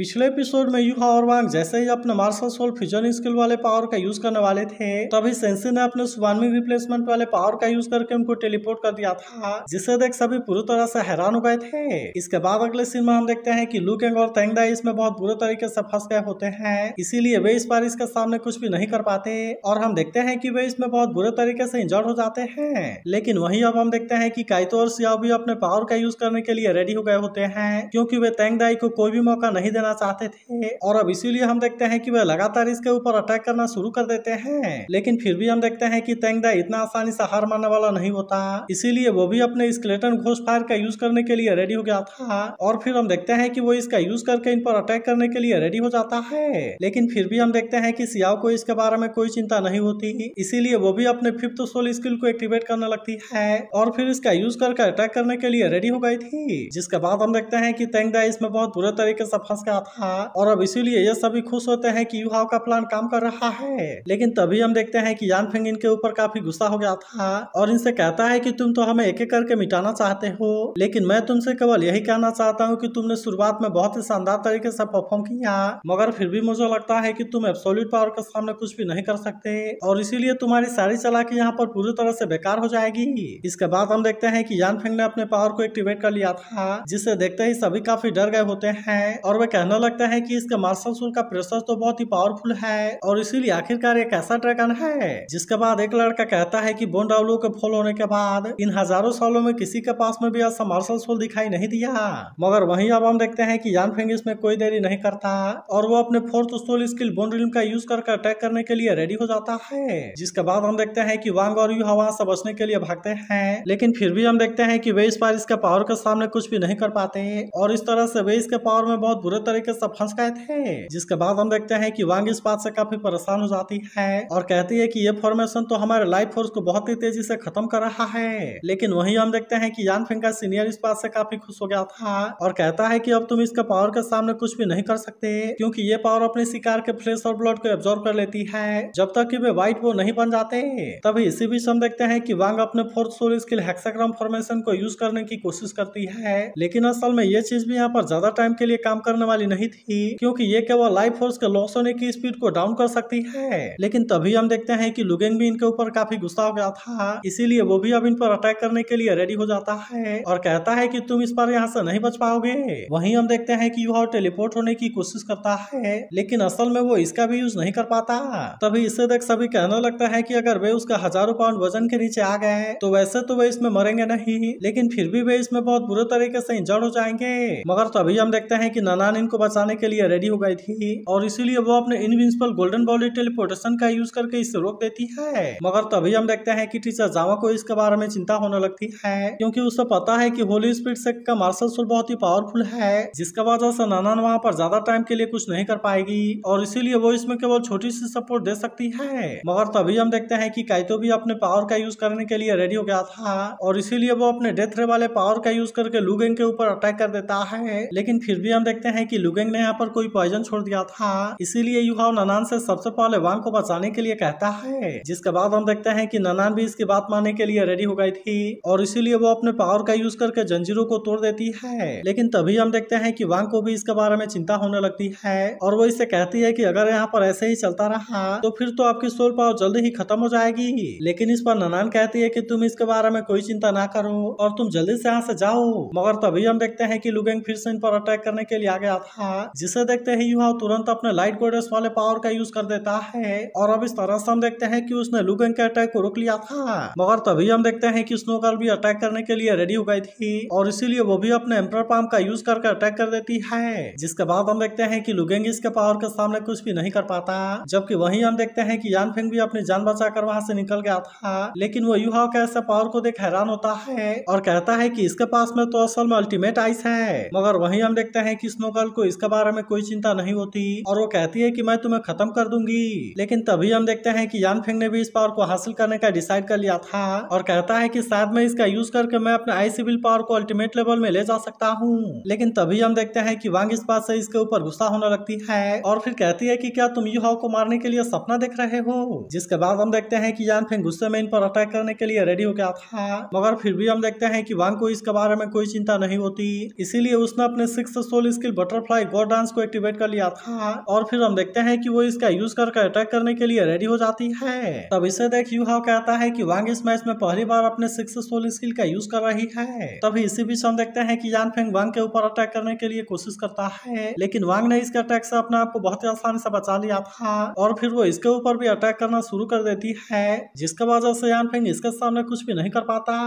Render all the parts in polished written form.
पिछले एपिसोड में यूहा और वांग जैसे ही अपने मार्शल सोल फ्यूजन स्किल वाले पावर का यूज करने वाले थे तभी सेंसी ने अपने सुबानवी रिप्लेसमेंट वाले पावर का यूज करके उनको टेलीपोर्ट कर दिया था, जिसे देख सभी पूरी तरह से हैरान हो गए थे। इसके बाद अगले सीन में हम देखते हैं कि लू कैंग और तेंग दाई इसमें बहुत बुरे तरीके से फंस गए होते हैं, इसीलिए वे इस बार इसके सामने कुछ भी नहीं कर पाते और हम देखते हैं कि वे इसमें बहुत बुरे तरीके से इंजर्ड हो जाते हैं। लेकिन वहीं अब हम देखते हैं कि काइतो और सियाओ भी अपने पावर का यूज करने के लिए रेडी हो गए होते हैं, क्योंकि वे तेंग दाई को कोई भी मौका नहीं देना चाहते थे और अब इसीलिए हम देखते हैं कि वे लगातार इसके ऊपर अटैक करना शुरू कर देते हैं। लेकिन फिर भी हम देखते हैं कि तेंग दाई इतना आसानी से हार मानने वाला नहीं होता, इसीलिए वो भी अपने स्केलेटन घोस्ट फायर का यूज करने के लिए रेडी हो गया था और फिर हम देखते हैं कि वो इसका यूज करके इन पर अटैक करने के लिए रेडी हो जाता है। लेकिन फिर भी हम देखते हैं कि सियाओ को इसके बारे में कोई चिंता नहीं होती, इसीलिए वो भी अपने फिफ्थ सोल स्किल को एक्टिवेट करने लगती है और फिर इसका यूज करके अटैक करने के लिए रेडी हो गई थी। जिसके बाद हम देखते हैं कि तेंग दाई इसमें बहुत बुरे तरीके से फंस गया था और अब इसीलिए ये सभी खुश होते हैं कि यूहाओ का प्लान काम कर रहा है। लेकिन तभी हम देखते हैं कि यान फेंग इनके ऊपर काफी गुस्सा हो गया था और इनसे कहता है कि तुम तो हमें एक एक करके मिटाना चाहते हो, लेकिन मैं तुमसे केवल यही कहना चाहता हूँ कि तुमने शुरुआत में बहुत ही शानदार तरीके से परफॉर्म किया, मगर फिर भी मुझे लगता है कि तुम एब्सोल्यूट पावर के सामने कुछ भी नहीं कर सकते और इसीलिए तुम्हारी सारी चालाकी यहाँ पर पूरी तरह से बेकार हो जाएगी। इसके बाद हम देखते हैं कि यान फेंग ने अपने पावर को एक्टिवेट कर लिया था, जिसे देखते ही सभी काफी डर गए होते हैं और वे कहने लगता है कि इसका मार्शल सोल का प्रेशर तो बहुत ही पावरफुल है और इसीलिए आखिरकार एक ऐसा ड्रैगन है। जिसके बाद एक लड़का कहता है कि बोन डाउलो के फॉल होने के बाद इन हजारों सालों में किसी के पास में भी ऐसा मार्शल सोल दिखाई नहीं दिया, मगर वहीं अब हम देखते हैं कि यान फेंग इसमें कोई देरी नहीं करता और वो अपने fourth soul skill bone realm का यूज करके अटैक करने के लिए रेडी हो जाता है। जिसके बाद हम देखते हैं कि वांग और यूहा वहां से बचने के लिए भागते हैं, लेकिन फिर भी हम देखते हैं कि वे इस बार इसके पावर के सामने कुछ भी नहीं कर पाते और इस तरह से वे इसके पावर में बहुत बुरे तरीके से फंस गए थे। जिसके बाद हम देखते हैं कि वांग इस बात से काफी परेशान हो जाती है और कहती है कि ये फॉर्मेशन तो हमारे लाइफ फोर्स को बहुत ही तेजी से खत्म कर रहा है। लेकिन वहीं हम देखते हैं कि यान फेंग का सीनियर इस बात से काफी खुश हो गया था और कहता है कि अब तुम इसका पावर के सामने कुछ भी नहीं कर सकते, क्योंकि ये पावर अपने शिकार के फ्लेश और ब्लड को एब्जॉर्ब कर लेती है जब तक कि वे व्हाइट वो नहीं बन जाते। तभी इसी बीच हम देखते हैं कि वांग अपने fourth soul skill hexagram formation को यूज करने की कोशिश करती है, लेकिन असल में ये चीज भी यहाँ पर ज्यादा टाइम के लिए काम करने वाली नहीं थी, क्योंकि ये केवल लाइफ फोर्स के लॉस होने की स्पीड को डाउन कर सकती है। लेकिन तभी हम देखते हैं कि लुगेंग भी इनके ऊपर काफी गुस्सा हो गया था, इसीलिए वो भी अब इन पर अटैक करने के लिए रेडी हो जाता है और कहता है कि तुम इस बार यहाँ से नहीं बच पाओगे। वहीं हम देखते हैं कि यूहा टेलीपोर्ट होने की कोशिश करता है, लेकिन असल में वो इसका भी यूज नहीं कर पाता। तभी इसे देख सभी कहने लगता है कि अगर वे उसका हजारों पाउंड वजन के नीचे आ गए तो वैसे तो वे इसमें मरेंगे नहीं, लेकिन फिर भी वे इसमें बहुत बुरे तरीके से इंजर्ड हो जाएंगे। मगर तभी हम देखते हैं कि ननान इनको बचाने के लिए रेडी हो गई थी और इसीलिए वो अपने इनविंसिबल गोल्डन बॉडी टेलीपोर्टेशन का यूज करके इसे रोक देती है। मगर तभी हम देखते हैं कि टीचर जावा को इसके बारे में चिंता होने लगती है, क्योंकि उसे पता है कि होली स्पिरिट सेक्ट का मार्शल सोल बहुत ही पावरफुल है, जिसका वजह से ननान वहाँ पर ज्यादा टाइम के लिए कुछ नहीं कर पाएगी और इसीलिए वो इसमें केवल छोटी सी सपोर्ट दे सकती है। मगर तभी हम देखते हैं कि काइतो भी अपने पावर का यूज करने के लिए रेडी हो गया था और इसीलिए वो अपने डेथ रे वाले पावर का यूज करके लुगेंग के ऊपर अटैक कर देता है। लेकिन फिर भी हम देखते हैं कि लुगेंग ने यहाँ पर कोई पॉइजन छोड़ दिया था, इसीलिए यूहाओ ननान से सबसे पहले वांग को बचाने के लिए कहता है। जिसके बाद हम देखते हैं कि ननान भी इसकी बात मानने के लिए रेडी हो गई थी और इसीलिए वो अपने पावर का यूज करके जंजीरों को तोड़ देती है। लेकिन तभी हम देखते हैं कि वांग को भी इसके बारे में चिंता होने लगती है और वो इससे कहती है कि अगर यहाँ पर ऐसे ही चलता रहा तो फिर तो आपकी सोल पावर जल्दी ही खत्म हो जाएगी। लेकिन इस पर ननान कहती है कि तुम इसके बारे में कोई चिंता ना करो और तुम जल्दी से यहाँ से जाओ। मगर तभी हम देखते हैं कि लुगेंग फिर से इन पर अटैक करने के लिए आ गया था, जिसे देखते ही यूहाओ तुरंत अपने लाइट गोडेस वाले पावर का यूज कर देता है और अब इस तरह से हम देखते हैं कि उसने लुगेंग के अटैक को रोक लिया था। मगर तभी हम देखते हैं कि स्नो गर्ल भी अटैक करने के लिए रेडी हो गई थी और इसीलिए वो भी अपने एम्परर पाम का यूज करके अटैक कर देती है। जिसके बाद हम देखते हैं कि लुगेंग इसके पावर के सामने कुछ भी नहीं कर पाता, जबकि वहीं हम देखते हैं कि यान फेंग भी अपनी जान बचाकर वहां से निकल गया था। लेकिन वो यूहाओ के ऐसे पावर को देख हैरान होता है और कहता है कि इसके पास में तो असल में अल्टीमेट आइस है। मगर वहीं हम देखते हैं कि स्नो गर्ल को इसके बारे में कोई चिंता नहीं होती और वो कहती है कि मैं तुम्हें खत्म कर दूंगी। लेकिन तभी हम देखते हैं कि यान फेंग ने भी इस पावर को हासिल करने का डिसाइड कर लिया था और कहता है कि शायद मैं इसका यूज करके मैं अपने आई सिविल पावर को अल्टीमेट लेवल में ले जा सकता हूँ। लेकिन तभी हम देखते हैं कि वांग इस बात से इसके ऊपर गुस्सा होने लगती है और फिर कहती है कि क्या तुम यूहाओ को मारने के लिए सपना देख रहे हो। जिसके बाद हम देखते हैं कि यान फेंग गुस्से में इन पर अटैक करने के लिए रेडी हो गया था, मगर फिर भी हम देखते हैं कि वांग को इसके बारे में कोई चिंता नहीं होती, इसीलिए उसने अपने sixth soul skill butterfly butterfly god dance को एक्टिवेट कर लिया था और फिर हम देखते हैं कि वो इसका यूज करके अटैक करने के लिए रेडी हो जाती है। तब इसे देख यू हाओ कहता है कि वांग इस मैच में पहली बार अपने सक्सेसफुल स्किल का यूज कर रही है। तभी इसी बीच हम देखते हैं कि यान फेंग वांग के ऊपर अटैक करने के लिए कोशिश करता है, लेकिन वांग ने इसके अटैक से अपने आप को बहुत ही आसानी से बचा लिया था और फिर वो इसके ऊपर भी अटैक करना शुरू कर देती है, जिसके वजह से यान फेंग इसके सामने कुछ भी नहीं कर पाता।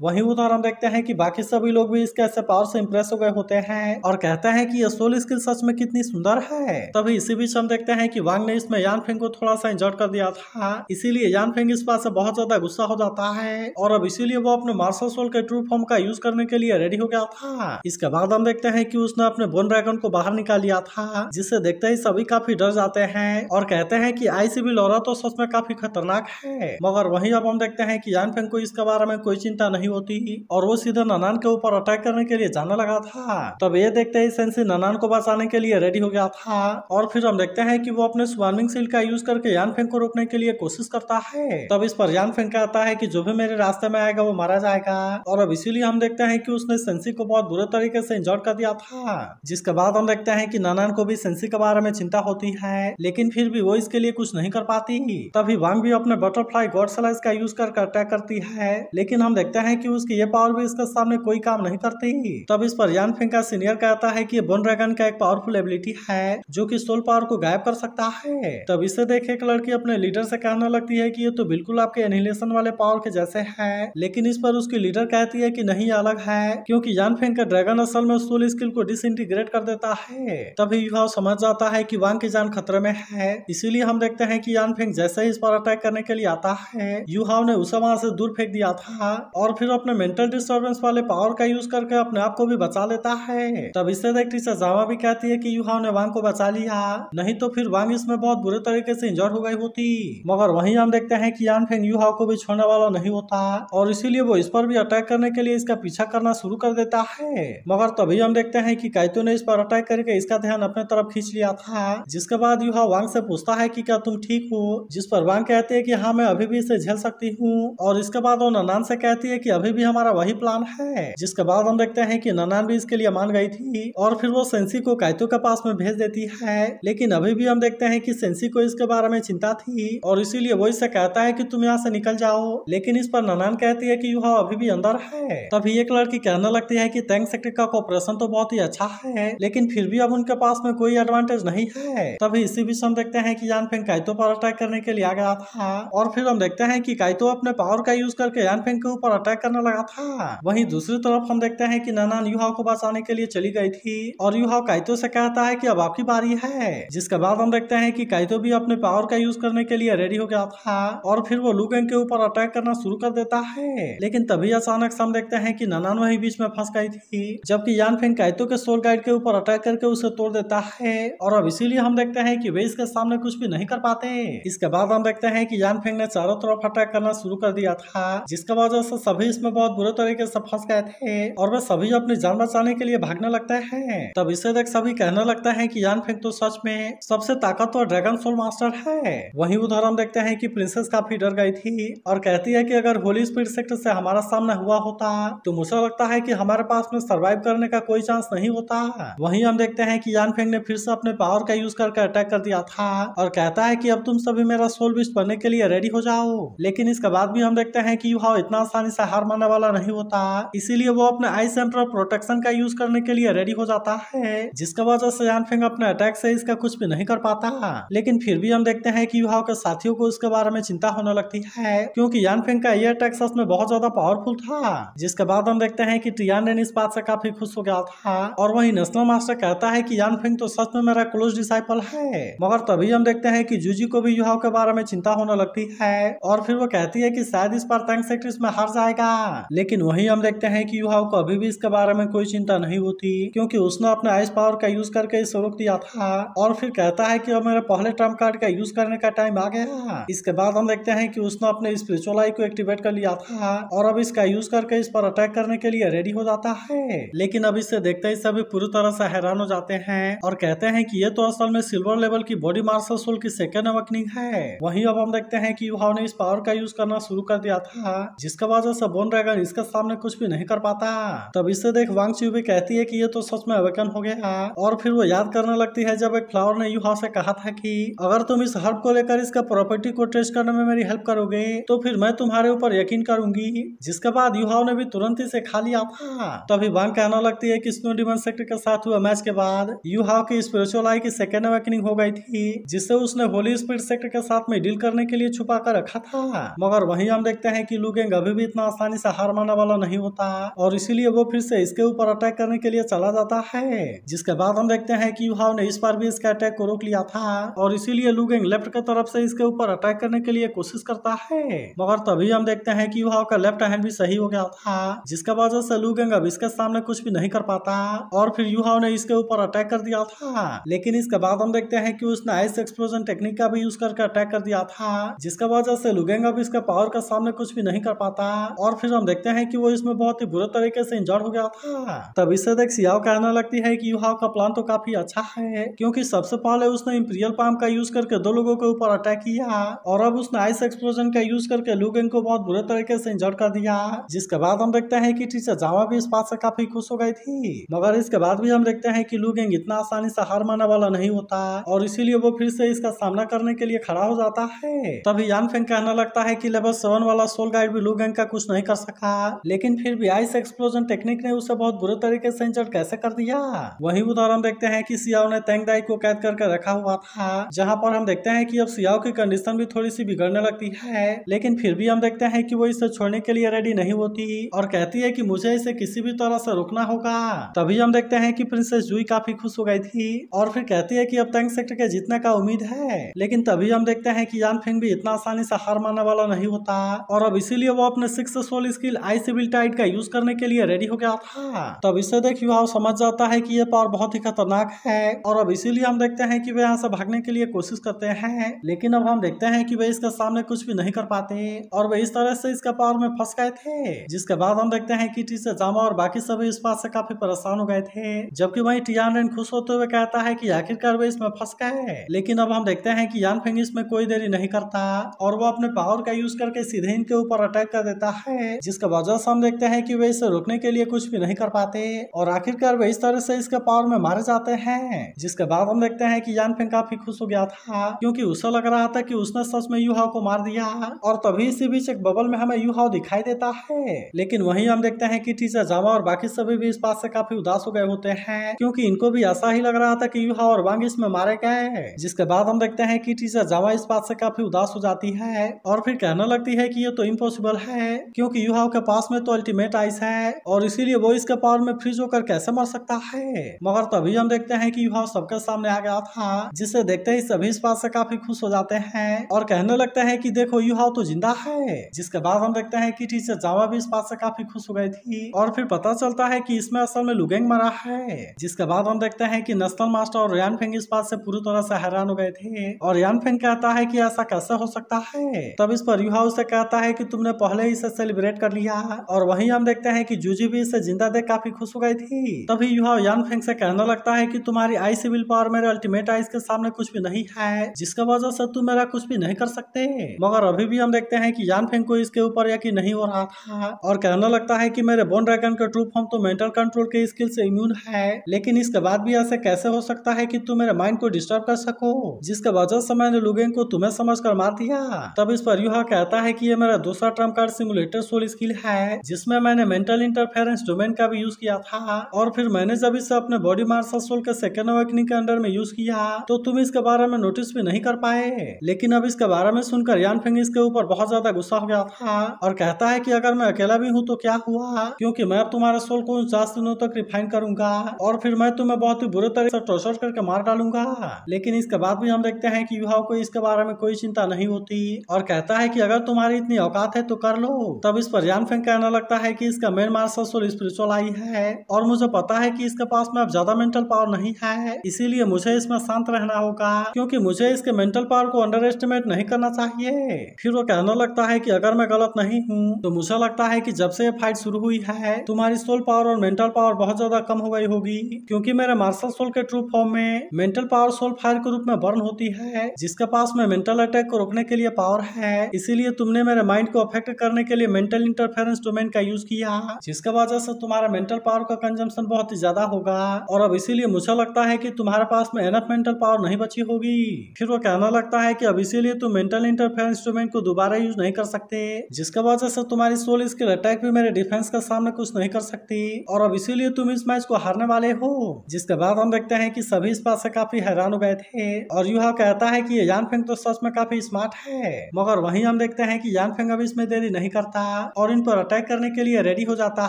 वहीं उधर हम देखते हैं कि बाकी सभी लोग भी इसके ऐसे पावर से इंप्रेस हो गए होते हैं और कहते हैं कि ये सोल स्किल सच में कितनी सुंदर है। तभी इसी बीच हम देखते हैं कि वांग ने इसमें यान फेंग को थोड़ा सा इंजर्ड कर दिया था, इसीलिए यान फेंग इस बात से बहुत ज्यादा गुस्सा हो जाता है और अब इसीलिए वो अपने मार्शल सोल के ट्रू फॉर्म का यूज करने के लिए रेडी हो गया था। इसके बाद हम देखते हैं कि उसने अपने बोन ड्रैगन को बाहर निकाल लिया था, जिसे देखते ही सभी काफी डर जाते हैं और कहते हैं कि आईसीबी लौरा तो सच में काफी खतरनाक है। मगर वहीं अब हम देखते हैं कि यान फेंग को इसके बारे में कोई चिंता नहीं होती और वो सीधा ननान के ऊपर अटैक करने के लिए जाने लगा था। तब ये देखते ही सेंसी ननान को बचाने के लिए रेडी हो गया था और फिर हम देखते हैं कि वो अपने स्वार्मिंग सील का यूज करके यान फेंग को रोकने के लिए कोशिश करता है। तब इस पर यान फेंग कहता है कि जो भी मेरे रास्ते में आएगा वो मारा जाएगा और अब इसीलिए हम देखते हैं कि उसने सेंसी को बहुत बुरे तरीके से इंजर्ड कर दिया था। जिसके बाद हम देखते हैं कि ननान को भी सेंसी के बारे में चिंता होती है, लेकिन फिर भी वो इसके लिए कुछ नहीं कर पाती। तभी वांग भी अपने बटरफ्लाई गॉड स्लाइस का यूज करके अटैक करती है, लेकिन हम देखते हैं कि उसकी ये पावर भी इसके सामने कोई काम नहीं करती। तब इस पर यान फेंग का सीनियर कहता है कि बोन ड्रैगन का एक पावरफुल एबिलिटी है जो कि सोल पावर को गायब कर सकता है। तब इसे देख एक लड़की अपने लीडर से कहने लगती है कि ये तो बिल्कुल आपके एनिहिलेशन वाले पावर के जैसे है, लेकिन इस पर उसकी लीडर कहती है कि नहीं अलग है, क्योंकि यान फेंग का ड्रैगन असल में सोल स्किल को डिसइंटीग्रेट कर देता है। तभी यू हाओ समझ जाता है कि वांग की जान खतरे में है, इसीलिए हम देखते हैं कि यान फेंग जैसे ही इस पर अटैक करने के लिए आता है, यू हाओ ने उसे वहां से दूर फेंक दिया था और फिर अपने मेंटल डिस्टर्बेंस वाले पावर का यूज करके अपने आप को भी बचा लेता है। तब इसे देख टीचर जावा भी कहती है कि यू हाओ ने वांग को बचा लिया, नहीं तो फिर वांग इसमें बहुत बुरे तरीके से इंजर्ड हो गई होती। मगर वहीं हम देखते हैं कि यान फेंग यू हाओ को भी छोड़ने वाला नहीं होता और इसीलिए वो इस पर भी अटैक करने के लिए इसका पीछा करना शुरू कर देता है। मगर तभी हम देखते हैं कि काइतो ने इस पर अटैक करके इसका ध्यान अपने तरफ खींच लिया था, जिसके बाद यू हाओ वांग से पूछता है कि क्या तुम ठीक हो, जिस पर वांग कहती है कि हाँ मैं अभी भी इसे झेल सकती हूँ और इसके बाद वो ननान से कहती है कि अभी भी हमारा वही प्लान है। जिसके बाद हम देखते हैं कि ननान भी इसके लिए मान गई थी और फिर वो सेंसी को काइतो के पास में भेज देती है, लेकिन अभी भी हम देखते हैं कि सेंसी को इसके बारे में चिंता थी और इसीलिए वो इससे कहता है कि तुम यहाँ से निकल जाओ, लेकिन इस पर ननान कहती है कि यू हाओ अभी भी अंदर है। तभी एक लड़की कहने लगती है कि टैंक सेक्टर का कोऑपरेशन तो बहुत ही अच्छा है, लेकिन फिर भी अब उनके पास में कोई एडवांटेज नहीं है। तभी इसी बीच हम देखते हैं कि यान फेंग काइतो पर अटैक करने के लिए आ गया था और फिर हम देखते हैं कि काइतो अपने पावर का यूज करके यान फेंग के ऊपर अटैक करने लगा था। वहीं दूसरी तरफ हम देखते हैं कि ननान यू हाओ को बचाने के लिए चली गई थी और यू हाओ काइतो से कहता है कि अब आपकी बारी है। जिसके बाद हम देखते हैं कि काइतो भी अपने पावर का यूज करने के लिए रेडी हो गया था और फिर वो लू गैंग के ऊपर अटैक करना शुरू कर देता है, लेकिन तभी अचानक से हम देखते हैं कि ननान वही बीच में फंस गई थी, जबकि यान फेंग काइतो के सोल गाइड के ऊपर अटैक करके उसे तोड़ देता है और अब इसीलिए हम देखते हैं कि वे इसके सामने कुछ भी नहीं कर पाते। इसके बाद हम देखते हैं कि यान फेंग ने चारों तरफ अटैक करना शुरू कर दिया था, जिसके वजह से सभी इसमें बहुत बुरे तरीके से फंस गए थे और वे सभी अपनी जान बचाने के लिए भागने लगते हैं। तब इसे देख सभी कहने लगता है कि यान फेंग तो सच में सबसे ताकतवर ड्रैगन सोल मास्टर है। वहीं उधर हम देखते हैं कि प्रिंसेस काफी डर गई थी और कहती है कि अगर होली स्पीड सेक्टर से हमारा सामना हुआ होता तो मुझे लगता है कि हमारे पास में सर्वाइव करने का कोई चांस नहीं होता। वहीं हम देखते हैं कि यान फेंग ने फिर से अपने पावर का यूज करके अटैक कर दिया था और कहता है कि अब तुम सभी मेरा सोल बिस्ट बनने के लिए रेडी हो जाओ, लेकिन इसके बाद भी हम देखते हैं कि यू हाओ इतना आसानी से हार मानने वाला नहीं होता, इसीलिए वो अपने आइस एम्परर प्रोटेक्शन का यूज करने के लिए रेडी हो जाता है, जिसका वजह से यान फेंग अपने अटैक से इसका कुछ भी नहीं कर पाता। लेकिन फिर भी हम देखते हैं कि यू हाओ के साथियों को इसके बारे में चिंता होने लगती है, क्योंकि यान फेंग का ये अटैक सच में बहुत ज्यादा पावरफुल था। जिसके बाद हम देखते हैं कि टियान रेन इस बात से काफी खुश हो गया था और वही नेशनल मास्टर कहता है कि यान फेंग तो सच में मेरा क्लोज डिसाइपल है। मगर तभी हम देखते हैं कि जूजी को भी यू हाओ के बारे में चिंता होने लगती है और फिर वो कहती है कि शायद इस बार टैंक सेक्टर में हार जाएगा, लेकिन वही हम देखते हैं कि यू हाओ को अभी भी इसके बारे में कोई चिंता नहीं होती, क्योंकि उसने अपने आइस पावर का यूज करके इसे रोक दिया था और फिर कहता है कि अब मेरे पहले ट्रम्प कार्ड का यूज करने का टाइम आ गया। इसके बाद हम देखते हैं कि उसने अपने स्पिरिचुअल आई को एक्टिवेट कर लिया था और अब इसका यूज करके इस पर अटैक करने के लिए रेडी हो जाता है, लेकिन अब इसे देखते ही सभी पूरी तरह से हैरान हो जाते हैं और कहते हैं कि ये तो असल में सिल्वर लेवल की बॉडी मार्शल सोल की सेकेंड अवेकनिंग है। वहीं अब हम देखते हैं कि यू हाओ ने इस पावर का यूज करना शुरू कर दिया था, जिसका वजह से बोन ड्रैगन इसके सामने कुछ भी नहीं कर पाता। तब इसे देख वांग चू भी कहती है कि ये तो सच में अवेकन हो गया और फिर वो याद करने लगती है जब एक फ्लावर ने यूहाओ से कहा था कि अगर तुम इस हर्ब को लेकर इसका प्रॉपर्टी को ट्रेस करने में मेरी हेल्प करोगे तो फिर मैं तुम्हारे ऊपर यकीन करूंगी। जिसके बाद यूहाओ ने भी तुरंत इसे खा लिया था। तभी वांग कहने लगती है कि स्नो डिमन सेक्टर के साथ हुआ मैच के बाद यूहाओ की स्पिरिचुअल आई की सेकेंड अवेकनिंग हो गई थी, जिससे उसने होली स्पिरिट सेक्टर के साथ में डील करने के लिए छुपा कर रखा था। मगर वहीं हम देखते हैं कि लू गेंग अभी भी इतना आसानी से हार मानने वाला नहीं होता और इसीलिए वो फिर से इसके ऊपर अटैक करने के लिए चला जाता है। जिसके बाद हम देखते हैं कि यूहाओ ने इस बार भी इसके अटैक को रोक लिया था और इसीलिए लू गेंग लेफ्ट की तरफ से इसके ऊपर अटैक करने के लिए कोशिश करता है। मगर तभी हम देखते हैं कि यूहाओ का लेफ्ट हैंड भी सही हो गया था, जिसका वजह से लू गेंग अब इसके सामने कुछ भी नहीं कर पाता और फिर यूहाओ ने इसके ऊपर अटैक कर दिया था। लेकिन इसके बाद हम देखते हैं कि उसने आइस एक्सप्लोजन टेक्निक का भी यूज करके अटैक कर दिया था, जिसका वजह से लू गेंग अब इसके पावर के सामने कुछ भी नहीं कर पाता और फिर हम देखते हैं कि वो इसमें बहुत ही बुरे तरीके से इंजर्ड हो गया था। तब इसे देख सियाओ कहने लगती है कि यूहाओ का प्लान तो काफी अच्छा है, क्योंकि सबसे पहले उसने इंपीरियल पाम का यूज करके 2 लोगों के ऊपर अटैक किया और अब उसने आइस एक्सप्लोजन का यूज करके लू गेंग को बहुत बुरे तरीके से इंजर्ड कर दिया। जिसके बाद हम देखते हैं कि टीचर जावा भी इस बात से काफी खुश हो गई थी। मगर इसके बाद भी हम देखते हैं कि लू गेंग इतना आसानी से हार मानने वाला नहीं होता और इसीलिए वो फिर से इसका सामना करने के लिए खड़ा हो जाता है। तभी यान फेंग कहने लगता है कि लेवल 7 वाला सोल गाइड भी लू गेंग का कुछ नहीं कर सका, लेकिन फिर भी आइस एक्सप्लोजन टेक्निक ने उसे बहुत बुरे तरीके से इंजर्ड कैसे कर दिया। वहीं उधर हम देखते हैं कि सियाओ ने तेंग दाई को कैद करके रखा हुआ था, जहां पर हम देखते हैं कि अब सियाओ की कंडीशन भी थोड़ी सी बिगड़ने लगती है, लेकिन फिर भी हम देखते हैं कि वो इसे छोड़ने के लिए रेडी नहीं होती और कहती है कि मुझे इसे किसी भी तरह से रोकना होगा। तभी हम देखते हैं कि प्रिंसेस जुई काफी खुश हो गई थी और फिर कहती है कि अब तेंग सेक्टर के जीतने का उम्मीद है। लेकिन तभी हम देखते हैं कि यान फेंग भी इतना आसानी से हार मानने वाला नहीं होता और अब इसीलिए वो अपने 6th soul skill I civil tide का यूज करने के लिए रेडी हो गया था। तब इसे देख यूहाओ समझ जाता है कि ये पावर बहुत ही खतरनाक है और अब इसीलिए हम देखते हैं कि वे यहाँ से भागने के लिए कोशिश करते हैं, लेकिन अब हम देखते हैं कि वे इसके सामने कुछ भी नहीं कर पाते और वे इस तरह से इसका पावर में फंस गए थे। जिसके बाद हम देखते हैं कि टीचर जामा और बाकी सभी इस बात से काफी परेशान हो गए थे, जबकि वहीं टियान रेन खुश होते हुए कहता है कि आखिरकार वे इसमें फंस गए। लेकिन अब हम देखते हैं कि यान फेंग इसमें कोई देरी नहीं करता और वो अपने पावर का यूज करके सीधे इनके ऊपर अटैक कर देता है, जिसका वजह से हम देखते हैं कि वे इसे रोकने के लिए कुछ भी नहीं कर पाते और आखिरकार वे इस तरह से इसके पावर में मारे जाते हैं। जिसके बाद हम देखते हैं कि यान फेंग काफी खुश हो गया था, क्योंकि उसे लग रहा था कि उसने सच में यूहाओ को मार दिया और तभी इसी बीच एक बबल में हमें यूहाओ दिखाई देता है। लेकिन वहीं हम देखते हैं कि टीचर जावा और बाकी सभी भी इस बात से काफी उदास हो गए होते हैं, क्योंकि इनको भी ऐसा ही लग रहा था कि यूहाओ और वांग इसमें मारे गए। जिसके बाद हम देखते हैं कि टीचर जावा इस बात से काफी उदास हो जाती है और फिर कहने लगती है कि ये तो इम्पॉसिबल है, क्योंकि यूहाओ के पास में तो अल्टीमेट आइस है और इसीलिए वो इसके पावर में फ्रीज होकर कैसे मर सकता है। मगर तभी हम देखते हैं कि यूहाओ सबके सामने आ गया था, जिसे देखते ही सभी इस बात से काफी खुश हो जाते हैं और कहने लगते हैं कि देखो यूहाओ तो जिंदा है। जिसके बाद हम देखते हैं कि टीचर जावा भी इस बात से काफी खुश हो गई थी और फिर पता चलता है कि इसमें असल में लू गेंग मरा है। जिसके बाद हम देखते हैं कि नेशनल मास्टर और यान फेंग इस बात से पूरी तरह से हैरान हो गए थे और यान फेंग कहता है कि ऐसा कैसे हो सकता है। तब इस पर यूहाओ से कहता है कि तुमने पहले ही इसे सेलिब्रेट कर लिया और वहीं हम देखते हैं कि जूजी भी इसे जिंदा देख काफी खुश हो गई थी। तभी यूहाओ यान फेंग से कहने लगता है कि तुम्हारी आई सिविल पावर मेरे अल्टीमेट आइस के सामने कुछ भी नहीं है, जिसका वजह से तुम मेरा कुछ भी नहीं कर सकते। मगर अभी भी हम देखते हैं कि यान फेंग को इसके ऊपर यकीन नहीं हो रहा था और कहने लगता है कि मेरे बोन ड्रैगन के ट्रू फॉर्म तो मेंटल कंट्रोल के स्किल से इम्यून है, लेकिन इसके बाद भी ऐसे कैसे हो सकता है कि तुम मेरे माइंड को डिस्टर्ब कर सको, जिसके वजह से मैंने लू गेंग को तुम्हें समझकर मार दिया। तब इस पर यूहाओ कहता है कि ये मेरा दूसरा trump card simulator soul skill है, जिसमें मैंने मेंटल इंटरफेरेंस डोमेन का भी यूज किया था और फिर मैंने जब इसे अपने बॉडी मार्शल सोल के सेकंड अवेकनिंग के अंडर में यूज किया तो तुम इसके बारे में नोटिस भी नहीं कर पाए। लेकिन अब इसके बारे में सुनकर यान फेंग इसके ऊपर बहुत ज्यादा गुस्सा हो गया था और कहता है कि अगर मैं अकेला भी हूँ तो क्या हुआ, क्योंकि मैं अब तुम्हारे सोल को 49 दिनों तक रिफाइन करूंगा और फिर मैं तुम्हें बहुत ही बुरे तरीके से टॉर्चर करके मार डालूंगा। लेकिन इसके बाद भी हम देखते हैं कि यूहाओ को इसके बारे में कोई चिंता नहीं होती और कहता है कि अगर तुम्हारी इतनी औकात है तो कर लो। तब इस पर यान फेंग कहने लगता है कि इसका मेन मार्शल सोल स्पिरिचुअल आई है और मुझे पता है कि इसके पास में अब ज्यादा मेंटल पावर नहीं है, इसीलिए मुझे इसमें शांत रहना होगा, क्योंकि मुझे इसके मेंटल पावर को अंडर एस्टिमेट नहीं करना चाहिए। फिर वो कहने लगता है कि अगर मैं गलत नहीं हूँ तो मुझे लगता है कि जब से ये फाइट शुरू हुई है तुम्हारी सोल पावर और मेंटल पावर बहुत ज्यादा कम हो गई होगी, क्योंकि मेरे मार्शल सोल के ट्रू फॉर्म में मेंटल पावर सोल फायर के रूप में बर्न होती है, जिसके पास में मेंटल अटैक को रोकने के लिए पावर है, इसीलिए तुमने मेरे माइंड को अफेक्ट करने के लिए मेंटल इंटरफेरेंस डोमेन का यूज किया, जिसका वजह से तुम्हारा मेंटल पावर का कंजम्पशन बहुत ही ज्यादा होगा होगा और अब इसीलिए मुझे लगता है कि तुम्हारे पास में एनफ मेंटल पावर नहीं बची होगी। फिर वो कहना लगता है कि अब इसीलिए तुम मेंटल इंटरफेरेंस इंस्ट्रूमेंट को दोबारा यूज नहीं कर सकते, जिसका वजह से तुम्हारी सोल स्किल अटैक भी मेरे डिफेंस के सामने कुछ नहीं कर सकती और अब इसीलिए तुम इस मैच को हारने वाले हो। जिसके बाद हम देखते हैं कि सभी इस बात से काफी हैरान हो गए थे और यूहा कहता है कि ये यानफेंग तो सच में काफी स्मार्ट है, मगर वहीं हम देखते हैं कि यानफेंग अब इसमें देरी नहीं करता और इन पर अटैक करने के लिए रेडी हो जाता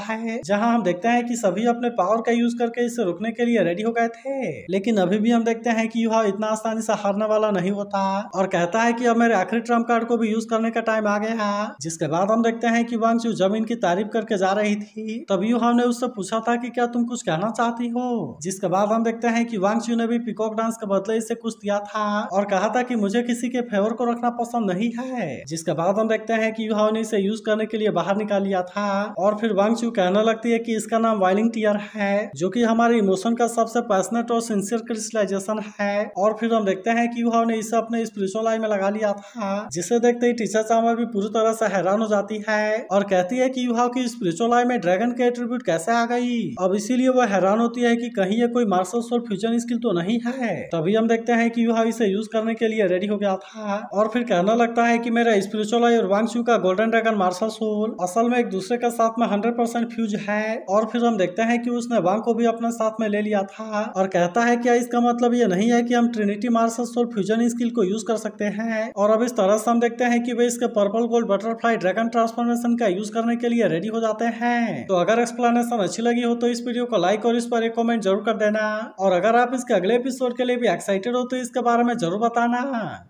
है, जहां हम देखते हैं कि सभी अपने पावर का यूज करके इसे रोकने के लिए रेडी हो गए थे। लेकिन अभी भी हम देखते हैं कि यूहा इतना आसानी से हारने वाला नहीं होता और कहता है कि अब मेरे आखिरी ट्रम्प कार्ड को भी यूज करने का टाइम आ गया। जिसके बाद हम देखते हैं कि वांग चू जब इनकी तारीफ करके जा रही थी तब यूहा ने उससे पूछा था कि क्या तुम कुछ कहना चाहती हो। जिसके बाद हम देखते हैं कि वांग चू ने भी पीकॉक डांस के बदले इसे कुछ दिया था और कहा था कि मुझे किसी के फेवर को रखना पसंद नहीं है। जिसके बाद हम देखते हैं कि यूहा ने इसे यूज करने के लिए बाहर निकाल लिया था और फिर वांग चू कहने लगती है कि इसका नाम वाइलिंग टीयर है, जो कि हमारे इमोशन का सबसे पैशनेट और सिंसियर क्रिस्टलाइजेशन है। और फिर हम देखते हैं कि यूहा ने इसे अपने स्पिरिचुअल आई में लगा लिया था, जिसे देखते ही टीचर चामा भी पूरी तरह से हैरान हो जाती है और कहती है कि यूहा की स्पिरिचुअल आई में ड्रैगन के एट्रीब्यूट कैसे आ गई। अब इसीलिए वो हैरान होती है कि कहीं ये कोई मार्शल सोल फ्यूजन स्किल तो नहीं है। तभी हम देखते हैं कि यूहा इसे यूज करने के लिए रेडी हो गया था और फिर कहने लगता है कि मेरा स्पिरिचुअल आई और वांग चू का गोल्डन ड्रैगन मार्शल सोल असल में एक दूसरे के साथ में 100% फ्यूज है। और फिर हम देखते हैं कि उसने वांग को भी अपने साथ में ले लिया था और कहता है कि इसका मतलब ये नहीं है कि हम trinity marshal soul fusion skill को यूज कर सकते हैं। और अब इस तरह से हम देखते हैं कि वे इसके purple gold butterfly dragon transformation का यूज करने के लिए रेडी हो जाते हैं। तो अगर एक्सप्लेनेशन अच्छी लगी हो तो इस वीडियो को लाइक और इस पर एक कमेंट जरूर कर देना और अगर आप इसके अगले एपिसोड के लिए भी एक्साइटेड हो तो इसके बारे में जरूर बताना।